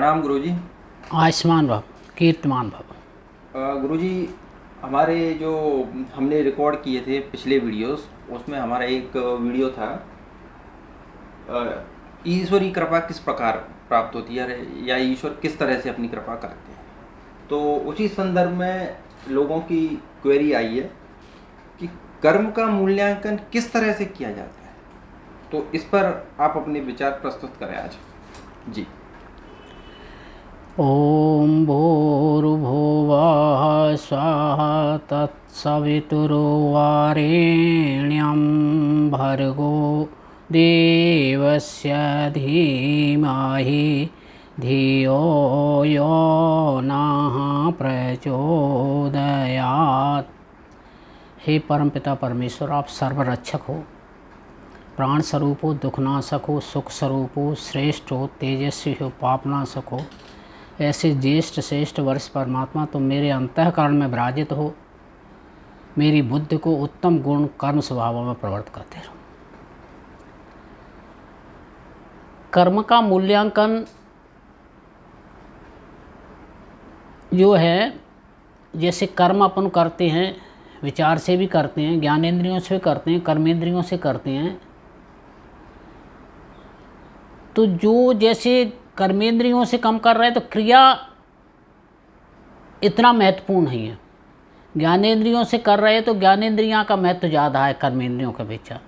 प्रणाम गुरुजी। आयुष्मान भव, कीर्तिमान भव। गुरुजी, हमारे जो हमने रिकॉर्ड किए थे पिछले वीडियोस, उसमें हमारा एक वीडियो था ईश्वरी कृपा किस प्रकार प्राप्त होती है या ईश्वर किस तरह से अपनी कृपा करते हैं। तो उसी संदर्भ में लोगों की क्वेरी आई है कि कर्म का मूल्यांकन किस तरह से किया जाता है। तो इस पर आप अपने विचार प्रस्तुत करें आज जी। ओम भूर्भुवः स्वः तत्सवितुर्वरेण्यं भर्गो देवस्य धीमहि धियो यो नः प्रचोदयात्। हे परमपिता परमेश्वर, आप सर्वरक्षक हो, प्राण स्वरूप हो, दुखनाशक हो, सुख स्वरूप हो, श्रेष्ठ हो, तेजस्वी हो, पापनाशक हो। ऐसे ज्येष्ठ श्रेष्ठ वरिष्ठ परमात्मा, तुम मेरे अंतःकरण में विराजित हो, मेरी बुद्धि को उत्तम गुण कर्म स्वभावों में प्रवृत्त करते रहो। कर्म का मूल्यांकन जो है, जैसे कर्म अपन करते हैं, विचार से भी करते हैं, ज्ञानेंद्रियों से भी करते हैं, कर्मेंद्रियों से करते हैं। तो जो जैसे कर्मेंद्रियों से कम कर रहे हैं तो क्रिया इतना महत्वपूर्ण नहीं है। ज्ञानेंद्रियों से कर रहे हैं तो ज्ञानेंद्रियां का महत्व ज़्यादा है कर्मेंद्रियों की अपेक्षा,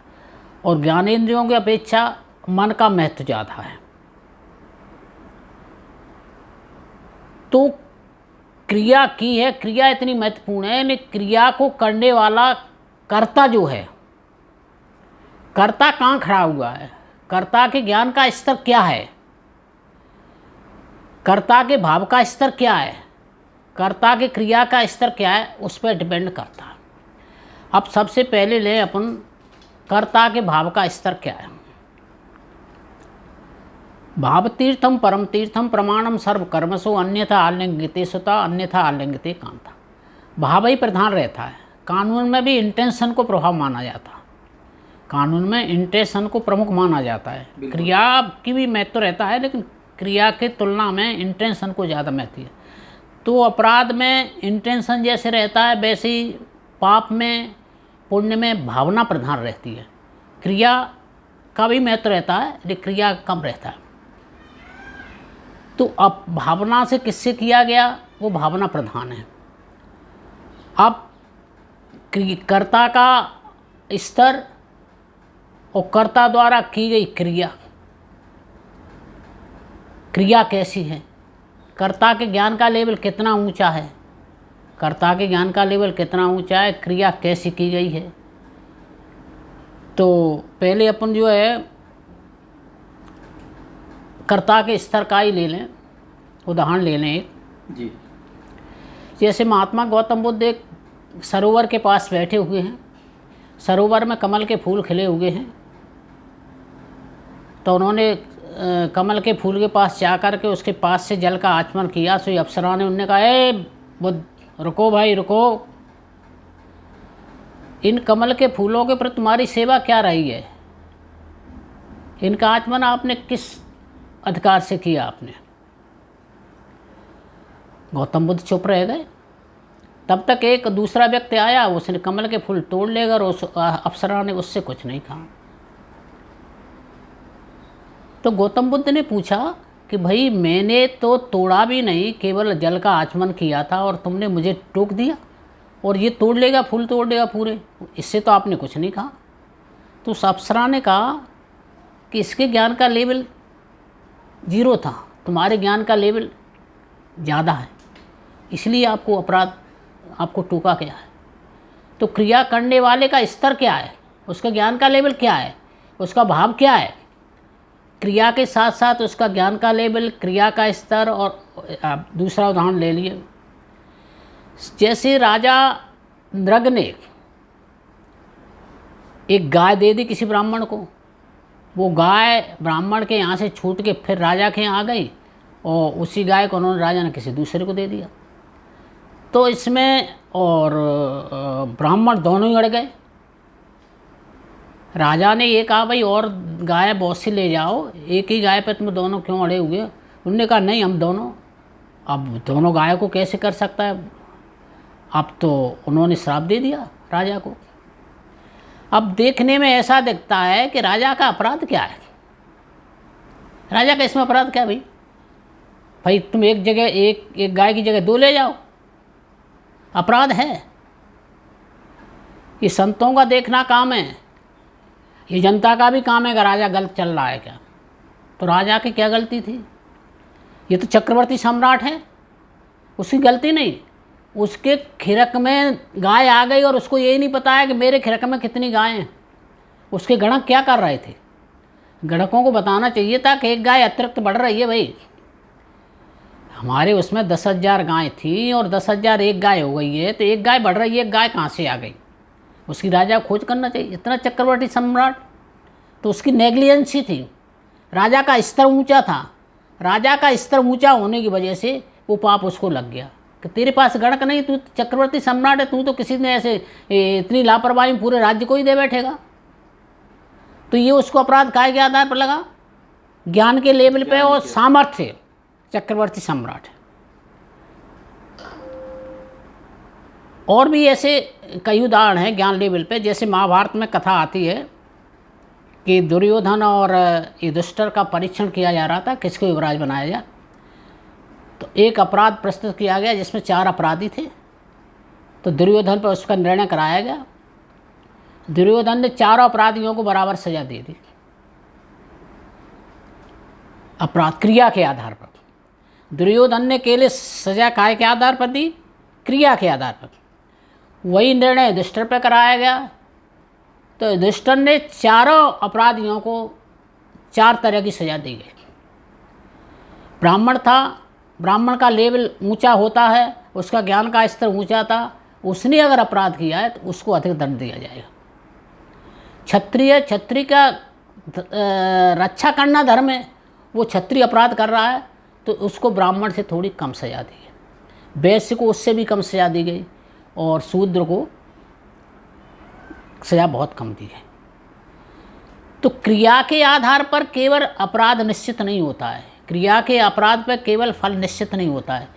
और ज्ञानेंद्रियों की अपेक्षा मन का महत्व ज़्यादा है। तो क्रिया की है, क्रिया इतनी महत्वपूर्ण है, यानी क्रिया को करने वाला कर्ता जो है, कर्ता कहाँ खड़ा हुआ है, कर्ता के ज्ञान का स्तर क्या है, कर्ता के भाव का स्तर क्या है, कर्ता के क्रिया का स्तर क्या है, उस पर डिपेंड करता है। अब सबसे पहले ले अपन कर्ता के भाव का स्तर क्या है। भाव तीर्थम परम तीर्थम प्रमाणम सर्व कर्मसु अन्यथा आलिंगिते सुता अन्यथा आलिंगिते कांता। भाव ही प्रधान रहता है। कानून में भी इंटेंशन को प्रभाव माना जाता है, कानून में इंटेंशन को प्रमुख माना जाता है। क्रिया की भी महत्व रहता है, लेकिन क्रिया के तुलना में इंटेंशन को ज़्यादा महत्व है। तो अपराध में इंटेंशन जैसे रहता है, वैसे ही पाप में पुण्य में भावना प्रधान रहती है। क्रिया का भी महत्व रहता है, लेकिन क्रिया कम रहता है। तो अब भावना से किससे किया गया, वो भावना प्रधान है। अब कर्ता का स्तर और कर्ता द्वारा की गई क्रिया, क्रिया कैसी है, कर्ता के ज्ञान का लेवल कितना ऊंचा है, कर्ता के ज्ञान का लेवल कितना ऊंचा है, क्रिया कैसी की गई है। तो पहले अपन जो है कर्ता के स्तर का ही ले लें, उदाहरण ले लें एक जी। जैसे महात्मा गौतम बुद्ध एक सरोवर के पास बैठे हुए हैं, सरोवर में कमल के फूल खिले हुए हैं। तो उन्होंने कमल के फूल के पास जा कर के उसके पास से जल का आचमन किया। तो अप्सरा ने उन्हें कहा, ए बुद्ध, रुको भाई रुको, इन कमल के फूलों के प्रति तुम्हारी सेवा क्या रही है, इनका आचमन आपने किस अधिकार से किया आपने। गौतम बुद्ध चुप रह गए। तब तक एक दूसरा व्यक्ति आया, उसने कमल के फूल तोड़ लेगा और उस अप्सरा ने उससे कुछ नहीं कहा। तो गौतम बुद्ध ने पूछा कि भाई मैंने तो तोड़ा भी नहीं, केवल जल का आचमन किया था और तुमने मुझे टोक दिया, और ये तोड़ लेगा, फूल तोड़ लेगा पूरे, इससे तो आपने कुछ नहीं कहा। तो उस अप्सरा ने कहा कि इसके ज्ञान का लेवल 0 था, तुम्हारे ज्ञान का लेवल ज़्यादा है, इसलिए आपको अपराध, आपको टोका गया है। तो क्रिया करने वाले का स्तर क्या है, उसका ज्ञान का लेवल क्या है, उसका भाव क्या है, क्रिया के साथ साथ उसका ज्ञान का लेवल, क्रिया का स्तर। और आप दूसरा उदाहरण ले लिए, जैसे राजा नृग ने एक गाय दे दी किसी ब्राह्मण को, वो गाय ब्राह्मण के यहाँ से छूट के फिर राजा के यहाँ आ गई, और उसी गाय को उन्होंने, राजा ने किसी दूसरे को दे दिया। तो इसमें और ब्राह्मण दोनों ही अड़ गए। राजा ने ये कहा, भाई और गाय बहुत सी ले जाओ, एक ही गाय पे तुम दोनों क्यों अड़े हुए, उन्होंने कहा नहीं, हम दोनों, अब दोनों गायों को कैसे कर सकता है। अब तो उन्होंने श्राप दे दिया राजा को। अब देखने में ऐसा दिखता है कि राजा का अपराध क्या है, राजा का इसमें अपराध क्या भाई? भाई तुम एक जगह एक गाय की जगह 2 ले जाओ, अपराध है? ये संतों का देखना काम है, ये जनता का भी काम है कि राजा गलत चल रहा है क्या। तो राजा की क्या गलती थी? ये तो चक्रवर्ती सम्राट है, उसकी गलती नहीं। उसके खिरक में गाय आ गई और उसको यही नहीं पता है कि मेरे खिरक में कितनी गाय हैं। उसके गणक क्या कर रहे थे? गणकों को बताना चाहिए था कि एक गाय अतिरिक्त बढ़ रही है भाई, हमारे उसमें 10,000 गाय थी और 10,000 एक गाय हो गई है, तो एक गाय बढ़ रही है, एक गाय कहाँ से आ गई? उसकी राजा को खोज करना चाहिए। इतना चक्रवर्ती सम्राट, तो उसकी नेग्लिजेंसी थी। राजा का स्तर ऊंचा था, राजा का स्तर ऊंचा होने की वजह से वो पाप उसको लग गया कि तेरे पास गणक नहीं, तू चक्रवर्ती सम्राट है, तू तो किसी ने ऐसे इतनी लापरवाही पूरे राज्य को ही दे बैठेगा। तो ये उसको अपराध काहे के आधार पर लगा? ज्ञान के लेवल पे और सामर्थ्य, चक्रवर्ती सम्राट है। और भी ऐसे कई उदाहरण हैं ज्ञान लेवल पे। जैसे महाभारत में कथा आती है कि दुर्योधन और युधिष्ठिर का परीक्षण किया जा रहा था, किसको युवराज बनाया जाए। तो एक अपराध प्रस्तुत किया गया जिसमें 4 अपराधी थे, तो दुर्योधन पर उसका निर्णय कराया गया। दुर्योधन ने 4 अपराधियों को बराबर सजा दे दी, अपराध क्रिया के आधार पर। दुर्योधन ने केवल सजा काय के आधार पर दी? क्रिया के आधार पर। वही निर्णय युधिष्ठिर पर कराया गया। तो युधिष्ठिर ने 4 अपराधियों को 4 तरह की सजा दी गई। ब्राह्मण था, ब्राह्मण का लेवल ऊंचा होता है, उसका ज्ञान का स्तर ऊंचा था, उसने अगर अपराध किया है तो उसको अधिक दंड दिया जाएगा। क्षत्रिय, क्षत्रिय का रक्षा करना धर्म है, वो क्षत्रिय अपराध कर रहा है तो उसको ब्राह्मण से थोड़ी कम सजा दी गई, वैश्य को उससे भी कम सजा दी गई, और शूद्र को सजा बहुत कम दी गई। तो क्रिया के आधार पर केवल अपराध निश्चित नहीं होता है, क्रिया के अपराध पर केवल फल निश्चित नहीं होता है।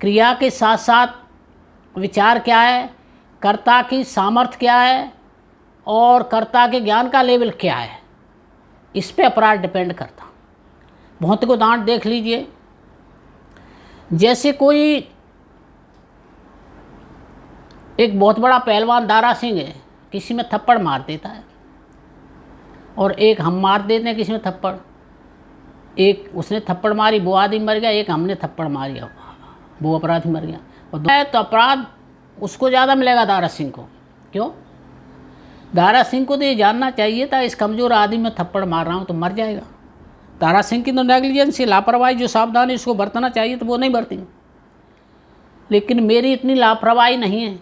क्रिया के साथ साथ विचार क्या है, कर्ता की सामर्थ्य क्या है, और कर्ता के ज्ञान का लेवल क्या है, इस पे अपराध डिपेंड करता। भौतिक उदाहरण देख लीजिए। जैसे कोई एक बहुत बड़ा पहलवान दारा सिंह है, किसी में थप्पड़ मार देता है, और एक हम मार देते हैं किसी में थप्पड़। एक उसने थप्पड़ मारी, वो आदमी मर गया, एक हमने थप्पड़ मारी, वो अपराधी मर गया। और तो अपराध उसको ज़्यादा मिलेगा दारा सिंह को। क्यों? दारा सिंह को तो ये जानना चाहिए था इस कमज़ोर आदमी में थप्पड़ मार रहा हूँ तो मर जाएगा। दारा सिंह की तो नेग्लिजेंसी, लापरवाही, जो सावधानी उसको बरतना चाहिए तो वो नहीं बरती। लेकिन मेरी इतनी लापरवाही नहीं है,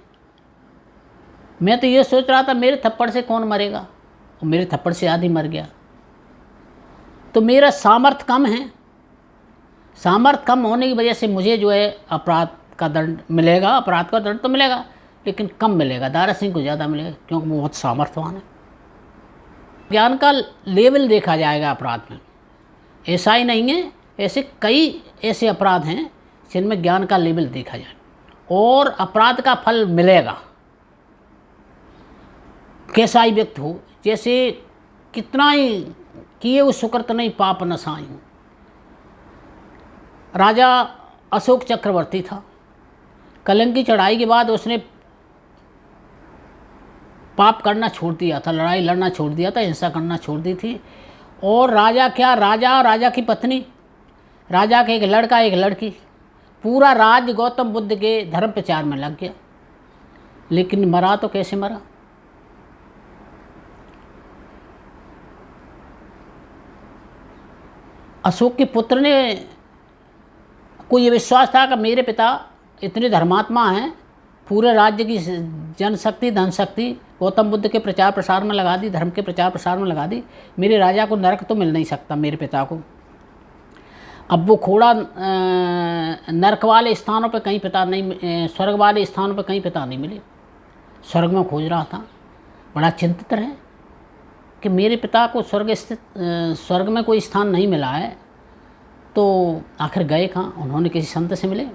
मैं तो ये सोच रहा था मेरे थप्पड़ से कौन मरेगा, और मेरे थप्पड़ से आदमी मर गया। तो मेरा सामर्थ्य कम है, सामर्थ्य कम होने की वजह से मुझे जो है अपराध का दंड मिलेगा, अपराध का दंड तो मिलेगा लेकिन कम मिलेगा। दारा सिंह को ज़्यादा मिलेगा क्योंकि वो बहुत सामर्थ्यवान है। ज्ञान का लेवल देखा जाएगा अपराध में, ऐसा ही नहीं है, ऐसे कई ऐसे अपराध हैं जिनमें ज्ञान का लेवल देखा जाए और अपराध का फल मिलेगा। कैसा ही व्यक्ति हो, जैसे कितना ही किए वो सुकृत नहीं पाप नसाई। राजा अशोक चक्रवर्ती था, कलंक की चढ़ाई के बाद उसने पाप करना छोड़ दिया था, लड़ाई लड़ना छोड़ दिया था, हिंसा करना छोड़ दी थी। और राजा क्या, राजा और राजा की पत्नी, राजा के एक लड़का एक लड़की, पूरा राज्य गौतम बुद्ध के धर्म प्रचार में लग गया। लेकिन मरा तो कैसे मरा? अशोक के पुत्र ने को ये विश्वास था कि मेरे पिता इतने धर्मात्मा हैं, पूरे राज्य की जनशक्ति धनशक्ति गौतम बुद्ध के प्रचार प्रसार में लगा दी, धर्म के प्रचार प्रसार में लगा दी, मेरे राजा को नरक तो मिल नहीं सकता मेरे पिता को। अब वो खोड़ा नरक वाले स्थानों पर कहीं पिता नहीं, स्वर्ग वाले स्थानों पर कहीं पिता नहीं मिले, स्वर्ग में खोज रहा था। बड़ा चिंतित रहे कि मेरे पिता को स्वर्ग में कोई स्थान नहीं मिला है, तो आखिर गए कहाँ, उन्होंने किसी संत से मिले।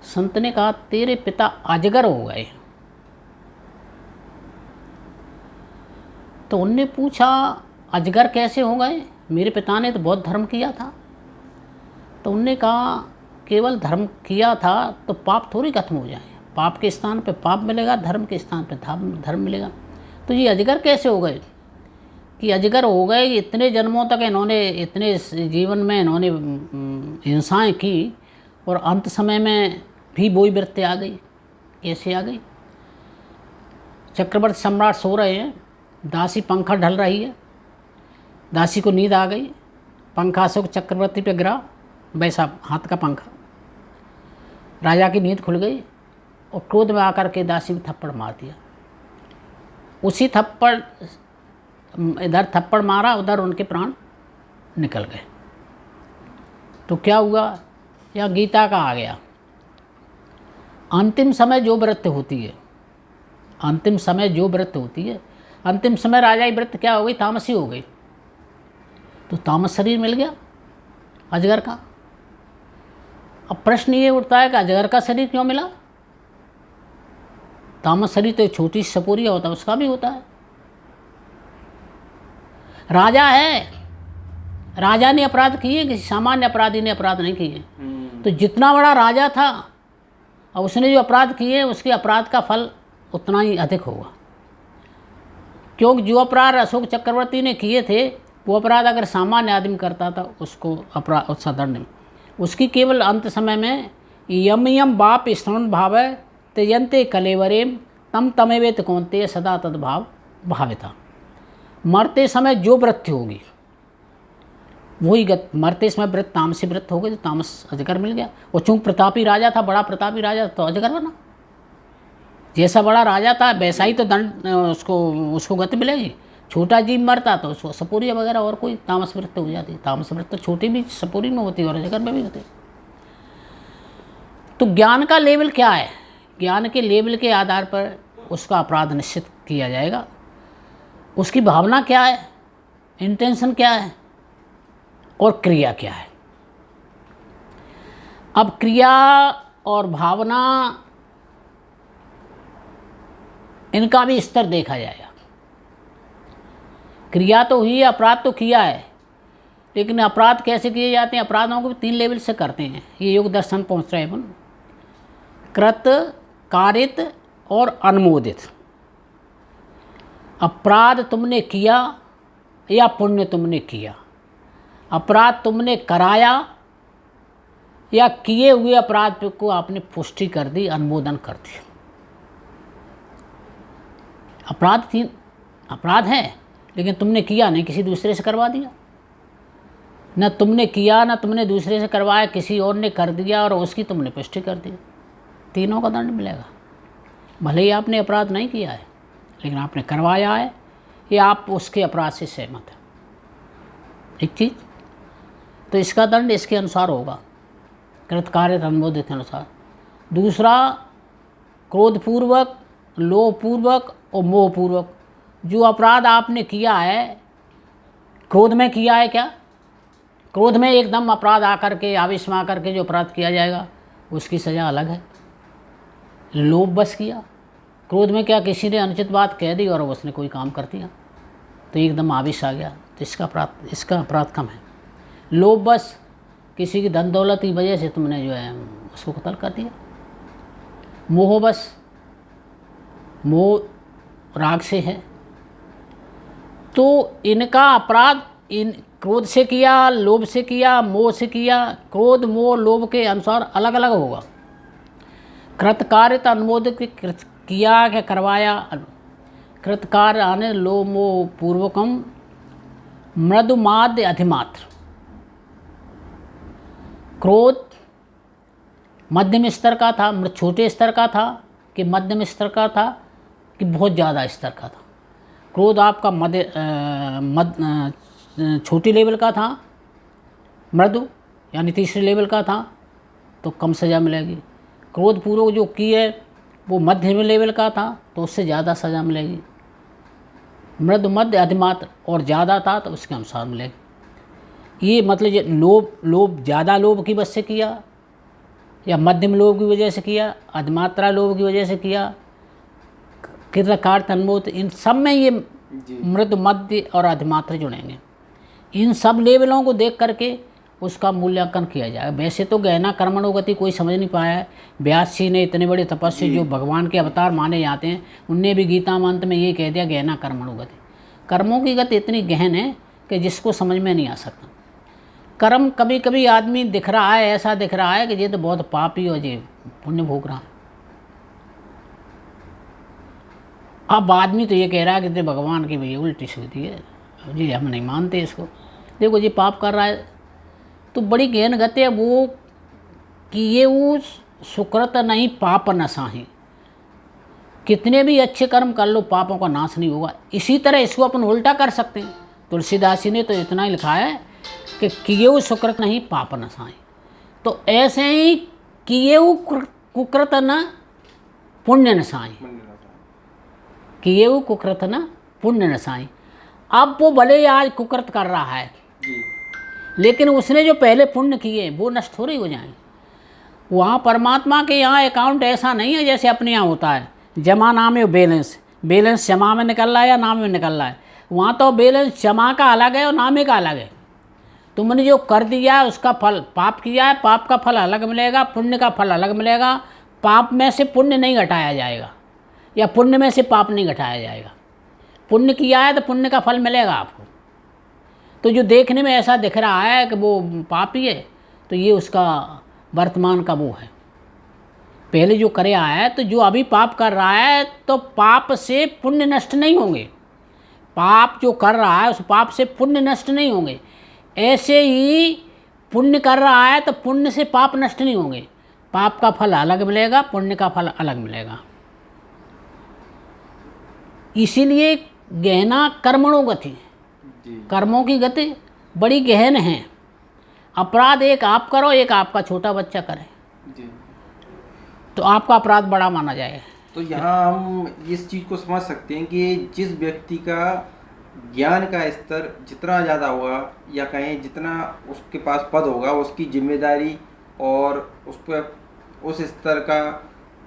संत ने कहा तेरे पिता अजगर हो गए। तो उनने पूछा अजगर कैसे हो गए, मेरे पिता ने तो बहुत धर्म किया था। तो उनने कहा केवल धर्म किया था तो पाप थोड़ी खत्म हो जाए, पाप के स्थान पे पाप मिलेगा, धर्म के स्थान पे धर्म मिलेगा। तो ये अजगर कैसे हो गए, कि अजगर हो गए इतने जन्मों तक इन्होंने, इतने जीवन में इन्होंने हिंसाएं की और अंत समय में भी वही वृत्ति आ गई। कैसे आ गई? चक्रवर्ती सम्राट सो रहे हैं, दासी पंखा ढल रही है, दासी को नींद आ गई, पंखा से चक्रवर्ती पे गिरा, वैसा हाथ का पंखा, राजा की नींद खुल गई और क्रोध में आकर के दासी को थप्पड़ मार दिया। उसी थप्पड़, इधर थप्पड़ मारा उधर उनके प्राण निकल गए। तो क्या हुआ, या गीता का आ गया, अंतिम समय जो वृत्ति होती है, अंतिम समय जो वृत्ति होती है, अंतिम समय राजाई वृत्ति क्या हो गई, तामसी हो गई। तो तामस शरीर मिल गया अजगर का। अब प्रश्न ये उठता है कि अजगर का शरीर क्यों मिला? तामस शरीर तो एक छोटी सी सपोरिया होता है, उसका भी होता है। राजा है, राजा ने अपराध किए, किसी सामान्य अपराधी ने अपराध नहीं किए। तो जितना बड़ा राजा था और उसने जो अपराध किए उसके अपराध का फल उतना ही अधिक होगा, क्योंकि जो अपराध अशोक चक्रवर्ती ने किए थे वो अपराध अगर सामान्य आदमी करता था उसको अपराध उसका दंड नहीं। उसकी केवल अंत समय में यम यम बाप स्तरण भाव त्यजंते कलेवरेम तम तमेवेत कौनते सदा तद्भाव भाविता। मरते समय जो वृत्ति होगी वही मरते समय वृत्त तामसी वृत्त हो गई, तो तामस अजगर मिल गया। और चूंकि प्रतापी राजा था, बड़ा प्रतापी राजा, तो अजगर बना। जैसा बड़ा राजा था वैसा ही तो दंड उसको गति मिलेगी। छोटा जीव मरता तो उसको सपूरिया वगैरह और कोई तामस वृत्त हो जाती। तामस वृत्त तो छोटी भी सपूरी में होती है और अजगर में भी होती। तो ज्ञान का लेवल क्या है, ज्ञान के लेवल के आधार पर उसका अपराध निश्चित किया जाएगा। उसकी भावना क्या है, इंटेंशन क्या है और क्रिया क्या है। अब क्रिया और भावना इनका भी स्तर देखा जाएगा। क्रिया तो हुई है, अपराध तो किया है, लेकिन अपराध कैसे किए जाते हैं, अपराधों को भी 3 लेवल से करते हैं। ये योग दर्शन पहुंच रहे हैं अपन, कृत, कारित और अनुमोदित। अपराध तुमने किया या पुण्य तुमने किया, अपराध तुमने कराया या किए हुए अपराध को आपने पुष्टि कर दी, अनुमोदन कर दिया। अपराध है लेकिन तुमने किया नहीं, किसी दूसरे से करवा दिया। न तुमने किया न तुमने दूसरे से करवाया, किसी और ने कर दिया और उसकी तुमने पुष्टि कर दी। तीनों का दंड मिलेगा। भले ही आपने अपराध नहीं किया है लेकिन आपने करवाया है या आप उसके अपराध से सहमत हैं, एक चीज़, तो इसका दंड इसके अनुसार होगा, कृतकार्य अनुमोदित के अनुसार। दूसरा, क्रोधपूर्वक, लोभपूर्वक और मोहपूर्वक जो अपराध आपने किया है, क्रोध में किया है क्या, क्रोध में एकदम अपराध आकर के, आवेश में आकर के जो अपराध किया जाएगा उसकी सज़ा अलग है। लोभ बस किया, क्रोध में क्या, किसी ने अनुचित बात कह दी और उसने कोई काम कर दिया तो एकदम आवेश आ गया, तो इसका अपराध कम है। लोभ बस, किसी की धन दौलत की वजह से तुमने जो है उसको कत्ल कर दिया। मोह बस, मोह राग से है, तो इनका अपराध इन क्रोध से किया, लोभ से किया, मोह से किया, क्रोध मोह लोभ के अनुसार अलग अलग होगा। कृतकार्य अनुमोदित किया क्या, करवाया। कृतकार्य आने लोभ मोह पूर्वकम मृदुमाद्य अधिमात्र। क्रोध मध्यम स्तर का था, छोटे स्तर का था कि मध्यम स्तर का था कि बहुत ज़्यादा स्तर का था। क्रोध आपका छोटी लेवल का था, मृदु यानी तीसरे लेवल का था तो कम सज़ा मिलेगी। क्रोध पूर्वक जो की है वो मध्यम लेवल का था तो उससे ज़्यादा सज़ा मिलेगी। मृदु, मध्य, अधिमात्र और ज़्यादा था तो उसके अनुसार मिलेगी। ये मतलब ये लोभ ज़्यादा लोभ की वजह से किया, या मध्यम लोभ की वजह से किया, अधिमात्रा लोभ की वजह से किया, कृतकार तन्मोत, इन सब में ये मृद मध्य और अधिमात्रा जुड़ेंगे। इन सब लेवलों को देख करके उसका मूल्यांकन किया जाएगा। वैसे तो गहना कर्मणो गति कोई समझ नहीं पाया है। व्यास जी ने इतने बड़े तपस्वी जो भगवान के अवतार माने जाते हैं, उनने भी गीता मंत्र में ये कह दिया गहना कर्मणो गति। कर्मों की गति इतनी गहन है कि जिसको समझ में नहीं आ सकता। कर्म कभी कभी आदमी दिख रहा है, ऐसा दिख रहा है कि ये तो बहुत पापी और ये पुण्य भोग रहा है। अब आदमी तो ये कह रहा है कि भगवान की भैया उल्टी सीधी है जी, हम नहीं मानते इसको। देखो जी पाप कर रहा है तो बड़ी गहन गति है वो कि ये वो सुकृत नहीं पाप नसाही। कितने भी अच्छे कर्म कर लो पापों का नाश नहीं होगा। इसी तरह इसको अपन उल्टा कर सकते हैं। तुलसीदास जी ने तो इतना ही लिखा है कि किए वो सुकृत नहीं पाप नसाही। तो ऐसे ही किए वो कुकृत न पुण्य नसाही, किए वो कुकृत न पुण्य नसाही। अब वो भले आज कुकृत कर रहा है लेकिन उसने जो पहले पुण्य किए वो नष्ट थोड़ी हो जाएंगे। वहाँ परमात्मा के यहाँ अकाउंट ऐसा नहीं है जैसे अपने यहाँ होता है जमा नाम है बैलेंस, बैलेंस जमा में निकल रहा है या नाम में निकल रहा है। वहाँ तो बैलेंस जमा का अलग है और नामे का अलग है। तुमने जो कर दिया है उसका फल, पाप किया है पाप का फल अलग मिलेगा, पुण्य का फल अलग मिलेगा। पाप में से पुण्य नहीं घटाया जाएगा या पुण्य में से पाप नहीं घटाया जाएगा। पुण्य किया है तो पुण्य का फल मिलेगा आपको। तो जो देखने में ऐसा दिख रहा है कि वो पापी है तो ये उसका वर्तमान का वो है। पहले जो करे आया है तो जो अभी पाप कर रहा है तो पाप से पुण्य नष्ट नहीं होंगे। पाप जो कर रहा है उस पाप से पुण्य नष्ट नहीं होंगे। ऐसे ही पुण्य कर रहा है तो पुण्य से पाप नष्ट नहीं होंगे। पाप का फल अलग मिलेगा, पुण्य का फल अलग मिलेगा। इसीलिए गहना कर्मणों गति, कर्मों की गति बड़ी गहन है। अपराध एक आप करो, एक आपका छोटा बच्चा करे तो आपका अपराध बड़ा माना जाएगा। तो यहाँ हम इस चीज़ को समझ सकते हैं कि जिस व्यक्ति का ज्ञान का स्तर जितना ज़्यादा होगा या कहें जितना उसके पास पद होगा, उसकी जिम्मेदारी और उस पर उस स्तर का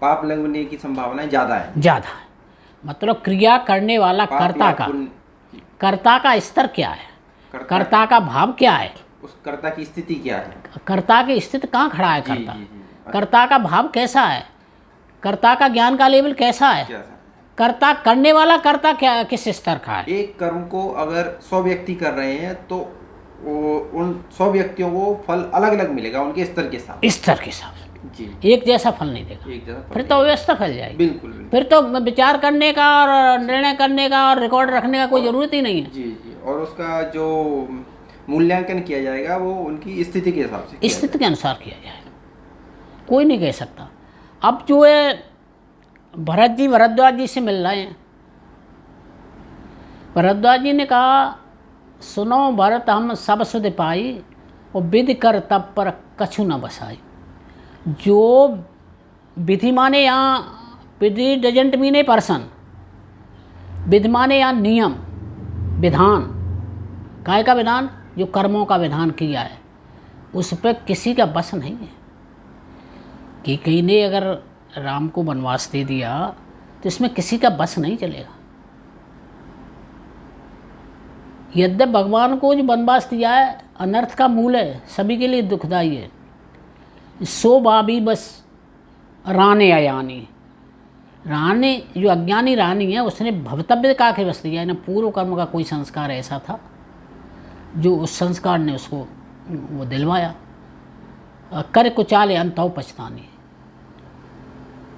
पाप लगने की संभावनाएं ज़्यादा है। ज़्यादा है मतलब क्रिया करने वाला कर्ता का स्तर क्या है, कर्ता का भाव क्या है, उस कर्ता की स्थिति क्या है, कर्ता की स्थिति कहाँ खड़ा है, कर्ता का भाव कैसा है, कर्ता का ज्ञान का लेवल कैसा है, कर्ता करने वाला कर्ता क्या किस स्तर का है। एक कर्म को अगर 100 व्यक्ति कर रहे हैं तो उन 100 व्यक्तियों को फल अलग अलग मिलेगा उनके स्तर के साथ, स्तर के हिसाब से एक जैसा फल नहीं देगा। फिर तो व्यवस्था फैल जाएगी। बिल्कुल। फिर तो विचार करने का और निर्णय करने का और रिकॉर्ड रखने का कोई ज़रूरत ही नहीं है। जी। और उसका जो मूल्यांकन किया जाएगा वो उनकी स्थिति के हिसाब से, स्थिति के अनुसार किया जाएगा। कोई नहीं कह सकता। अब जो है भरत जी भरद्वाज जी से मिल रहे हैं। भरद्वाज जी ने कहा सुनो भरत हम सब सुध पाई और विधि कर तब पर कछु न बसाई। जो विधि माने यहाँ विधि डजेंट मीन ए पर्सन, विधि माने यहाँ नियम विधान, काय का विधान, जो कर्मों का विधान किया है उस पर किसी का बस नहीं है। कि कहीं ने अगर राम को वनवास दे दिया तो इसमें किसी का बस नहीं चलेगा। यद्यप भगवान को जो वनवास दिया है अनर्थ का मूल है, सभी के लिए दुखदाई है। सो भाभी बस राने अयानी, रानी जो अज्ञानी रानी है उसने भवतव्य का के बस दिया है ना। पूर्व कर्म का कोई संस्कार ऐसा था जो उस संस्कार ने उसको वो दिलवाया। कर कुचाले अंतौ पछतानी।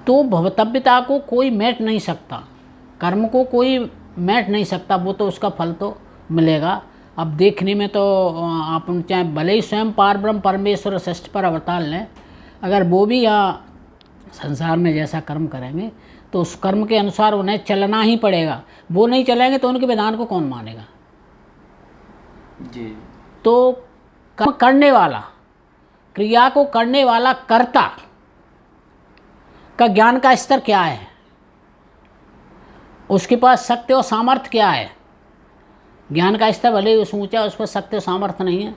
तो भवतव्यता को कोई मैट नहीं सकता, कर्म को कोई मैट नहीं सकता। वो तो उसका फल तो मिलेगा। अब देखने में तो आप चाहे भले ही स्वयं पारब्रह्म परमेश्वर सृष्टि पर अवतार लें, अगर वो भी यहाँ संसार में जैसा कर्म करेंगे तो उस कर्म के अनुसार उन्हें चलना ही पड़ेगा। वो नहीं चलेंगे तो उनके विधान को कौन मानेगा जी। तो कर्म करने वाला, क्रिया को करने वाला कर्ता का ज्ञान का स्तर क्या है, उसके पास शक्ति और सामर्थ्य क्या है। ज्ञान का स्तर भले ही ऊँचा, उस पर शक्ति और सामर्थ्य नहीं है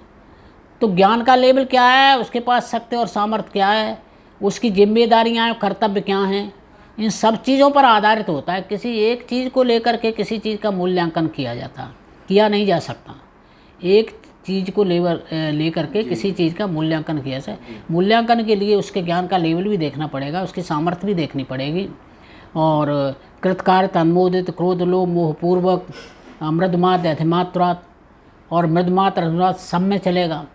तो ज्ञान का लेवल क्या है, उसके पास शक्ति और सामर्थ्य क्या है, उसकी जिम्मेदारियाँ हैं, कर्तव्य क्या हैं, इन सब चीज़ों पर आधारित होता है। किसी एक चीज़ को लेकर के किसी चीज़ का मूल्यांकन किया नहीं जा सकता। एक चीज़ को लेकर के किसी चीज़ का मूल्यांकन किया जाए। मूल्यांकन के लिए उसके ज्ञान का लेवल भी देखना पड़ेगा, उसकी सामर्थ्य भी देखनी पड़ेगी। और कृतकार्य अनुमोदित क्रोध लोभ मोहपूर्वक मृदमात अधिमात्रात, और मृदमात अधिमात सब में चलेगा।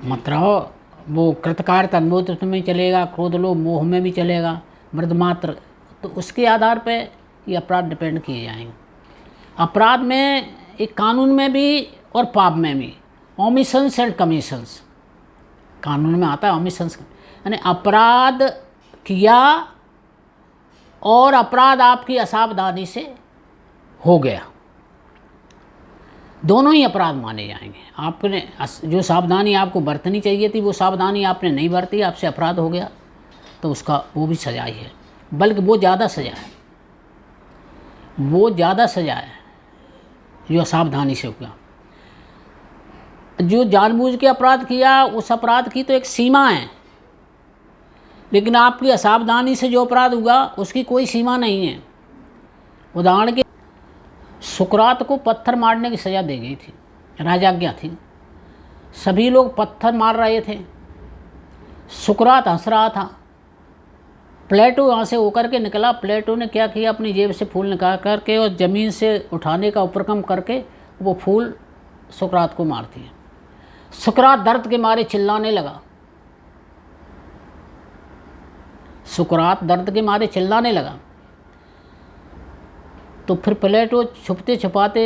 मतलब वो कृतकार्य अनुमोदित में चलेगा, क्रोध लोभ मोह में भी चलेगा, मृदमात्र, तो उसके आधार पे ये अपराध डिपेंड किए जाएंगे। अपराध में एक कानून में भी और पाप में भी ओमिशंस एंड कमीशंस, कानून में आता है ओमिशंस, यानी अपराध किया और अपराध आपकी असावधानी से हो गया, दोनों ही अपराध माने जाएंगे। आपने जो सावधानी आपको बरतनी चाहिए थी वो सावधानी आपने नहीं बरती, आपसे अपराध हो गया, तो उसका वो भी सजा ही है, बल्कि वो ज़्यादा सजा है, वो ज़्यादा सजा है जो असावधानी से हो गया। जो जानबूझ के अपराध किया उस अपराध की तो एक सीमा है, लेकिन आपकी असावधानी से जो अपराध हुआ उसकी कोई सीमा नहीं है। उदाहरण के सुकरात को पत्थर मारने की सज़ा दी गई थी, राजाज्ञा थी, सभी लोग पत्थर मार रहे थे, सुकरात हंस रहा था। प्लेटो यहाँ से होकर के निकला, प्लेटो ने क्या किया, अपनी जेब से फूल निकाल करके और ज़मीन से उठाने का उपक्रम करके वो फूल सुकरात को मार दिया। सुकरात दर्द के मारे चिल्लाने लगा, सुकरात दर्द के मारे चिल्लाने लगा। तो फिर प्लेटो छुपते छुपाते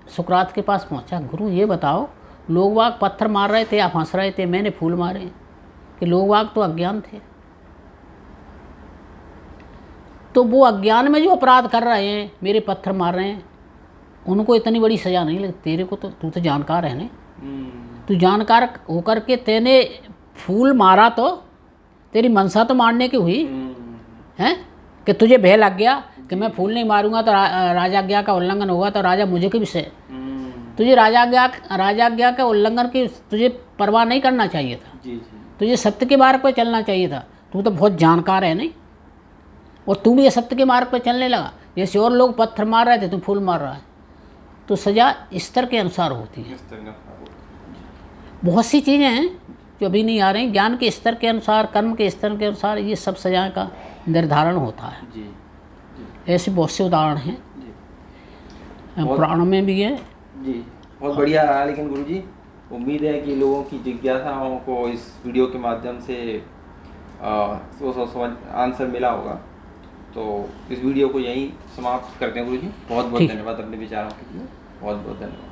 सुकरात के पास पहुंचा, गुरु ये बताओ, लोग वाग पत्थर मार रहे थे, आप हंस रहे थे, मैंने फूल मारे, कि लोग वाग तो अज्ञान थे। तो वो अज्ञान में जो अपराध कर रहे हैं, मेरे पत्थर मार रहे हैं, उनको इतनी बड़ी सज़ा नहीं लगती। तेरे को तो, तू तो जानकार है ना, तू जानकार होकर के तेने फूल मारा तो तेरी मनसा तो मारने की हुई है, कि तुझे भय लग गया कि मैं फूल नहीं मारूंगा तो राजाज्ञा का उल्लंघन होगा, तो राजा मुझे की विषय, तुझे राजाज्ञा का उल्लंघन की तुझे परवाह नहीं करना चाहिए था, तुझे सत्य के मार्ग पर चलना चाहिए था, तू तो बहुत जानकार है नहीं, और तू भी सत्य के मार्ग पर चलने लगा। जैसे और लोग पत्थर मार रहे थे तू फूल मार रहा है, तो सज़ा स्तर के अनुसार होती है। बहुत सी चीज़ें हैं जो अभी नहीं आ रही, ज्ञान के स्तर के अनुसार, कर्म के स्तर के अनुसार ये सब सजाएं का निर्धारण होता है। ऐसे बहुत से उदाहरण हैं, पुराणों में भी है। जी बहुत बढ़िया रहा। लेकिन गुरुजी उम्मीद है कि लोगों की जिज्ञासाओं को इस वीडियो के माध्यम से आंसर मिला होगा। तो इस वीडियो को यहीं समाप्त करते हैं गुरुजी। बहुत बहुत धन्यवाद अपने विचारों के लिए, बहुत बहुत धन्यवाद।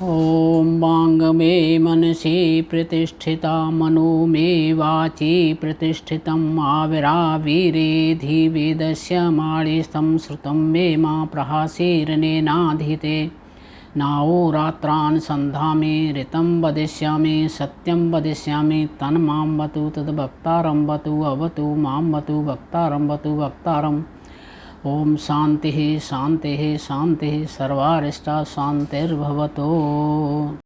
ओम वांग में मनसि प्रतिष्ठिता मनो में वाची प्रतिष्ठितम् आविरावीरेधि वेदस्य माणिस्तं श्रुतं मे मा प्रहासीरनेनाधीते नाहोरात्रान् सन्धामि ऋतं वदिष्यामि सत्यं वदिष्यामि तन्मां वतु तद्भक्तारं वतु अवतु मां वतु भक्तारं वतु भक्तारम्। ओम शांति शांति शांति सर्वारिष्टा शांतिर्भवतु।